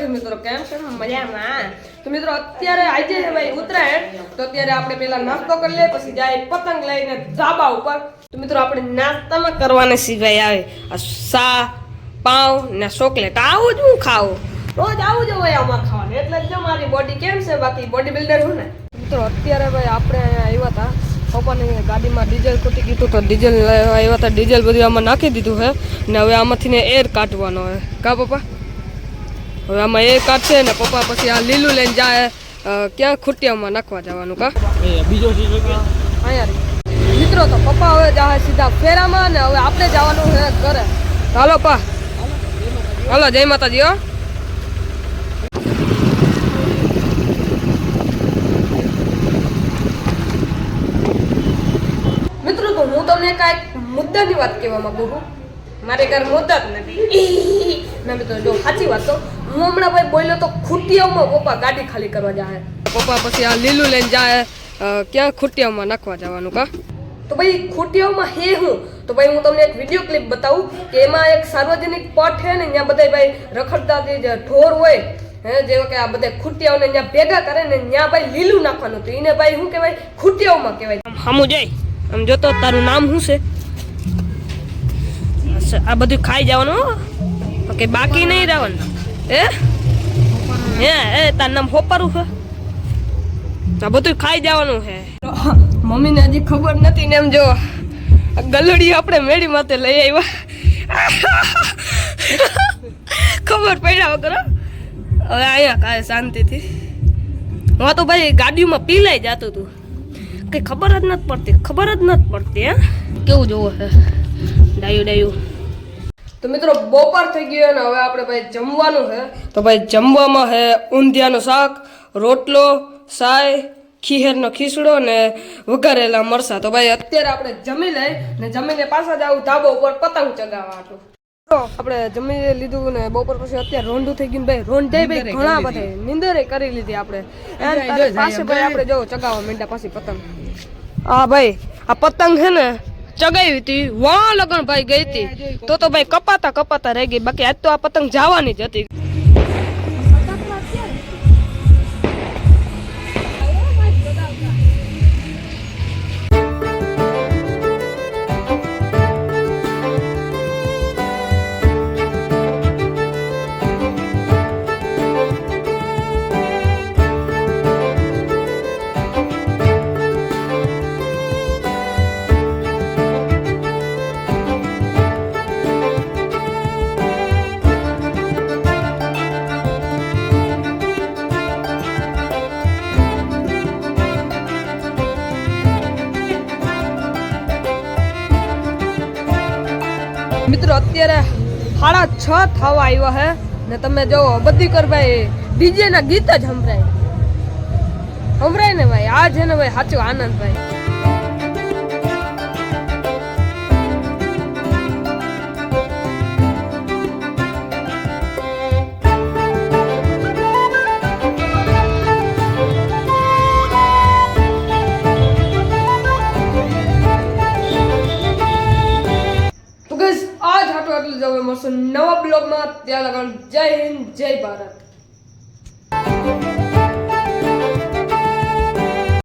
છે મિત્રો, કેમ છે મજામાં? તો મિત્રો અત્યારે આજે છે ભાઈ ઉત્તરાયણ, તો અત્યારે આપણે પહેલા નાસ્તો કરી લઈએ, પછી જાય પતંગ લઈને ધાબા ઉપર. તો મિત્રો આપણે નાસ્તામાં કરવાને સિવાય આવે આ સા પાવ ને ચોકલેટ, આવું જ હું ખાવું, રોજ આવું જ હોય આમાં ખાવાનું, એટલે જ મારી બોડી કેમ છે, બાકી બોડી બિલ્ડર છું ને. મિત્રો અત્યારે ભાઈ આપણે અહીંયા આવ્યા હતા, પપ્પાની ગાડીમાં ડીઝલ ખૂટી ગયું તો ડીઝલ આવ્યા હતા, ડીઝલ બધું આમાં નાખી દીધું છે ને હવે આમાંથી ને એર કાઢવાનો હોય કા પપ્પા? હવે આમાં એર કાઢશે ને પપ્પા પછી આ લીલું લઈને જાય ક્યાં ખૂટિયામાં નાખવા જવાનું કા બીજો અહીંયા મિત્રો. તો પપ્પા હવે જાય સીધા ફેરામાં ને હવે આપણે જવાનું છે ઘરે. હાલો પા, હાલો જય માતાજી. હો મિત્રો, તો હું તમને કાંઈક મુદ્દાની વાત કહેવા માંગુ છું. મારે ઘર મુદ્દા જ નથી ના મિત્રો, જો સાચી વાત તો હું હમણાં ભાઈ બોલ્યો તો ખૂટિયામાં પપ્પા ગાડી ખાલી કરવા જાય, પપ્પા પછી આ લીલું લઈને જાય ક્યાં ખૂટિયામાં નાખવા જવાનું કા? તો ભાઈ ખૂટિયામાં હે હું તો ભાઈ હું તમને એક વિડીયો ક્લિપ બતાવું કે એમાં એક સાર્વજનિક પટ છે ને ત્યાં બધા ભાઈ રખડતા જે ઢોર હોય હે, જેવા કે આ બધા ખૂટિયાઓને ત્યાં ભેગા કરે ને ત્યાં ભાઈ લીલું નાખવાનું, તો એને ભાઈ શું કહેવાય? ખૂટિયાઓમાં કહેવાય. સામું જાય આમ જોતો, તારું નામ શું છે? આ બધું ખાઈ જવાનું ઓકે, બાકી નહીં રહેવાનું હે? હે તારું નામ હોપારું છે? આ બધું ખાઈ જવાનું છે. મમ્મીને હજી ખબર નથી ને એમ જો ગલુડી આપણે મેળી માથે લઈ આવ્યા, ખબર પડ્યા વગર. હવે અહીંયા કાંઈ શાંતિથી હું તો ભાઈ ગાડીમાં પીલાઈ જતું હતું, કઈ ખબર જ નથી પડતી, ખબર જ નથી પડતી. હે કેવું જોવો છે ડાયું ડાયું. તો મિત્રો બપોર થઈ ગયો ને હવે આપણે ભાઈ જમવાનું છે. તો ભાઈ જમવામાં છે ઊંધિયાનું શાક, રોટલો, સાય, ખીહેરનો ખીચડો ને વઘારેલા મરસા. તો ભાઈ અત્યારે આપણે જમી લઈ ને જમીને પાછા જાવ ધાબા ઉપર પતંગ ચગાવવા હતું. તો આપણે જમી લીધું ને બપોર પછી અત્યારે રોંઢું થઈ ગયું ભાઈ, રોંઢે ભાઈ ઘણા બધા નીંદરે કરી લીધી આપણે પાસે ભાઈ આપણે જો ચગાવવા માંડ્યા પાછી પતંગ. હા ભાઈ આ પતંગ છે ને ચગાવી હતી વાહ લગન ભાઈ ગઈ હતી તો ભાઈ કપાતા કપાતા રહી ગઈ, બાકી આજ તો આ પતંગ જવાની જ હતી. મિત્રો અત્યારે 6:30 થવા આવ્યા હે ને તમે જો બધી કર ભાઈ ડીજે ના ગીત જ સંભળાય ને ભાઈ, આ છે ને ભાઈ સાચો આનંદ ભાઈ. આટલું જ હવે મળશું નવા બ્લોગમાં. ત્યાં લગન જય હિન્દ જય ભારત.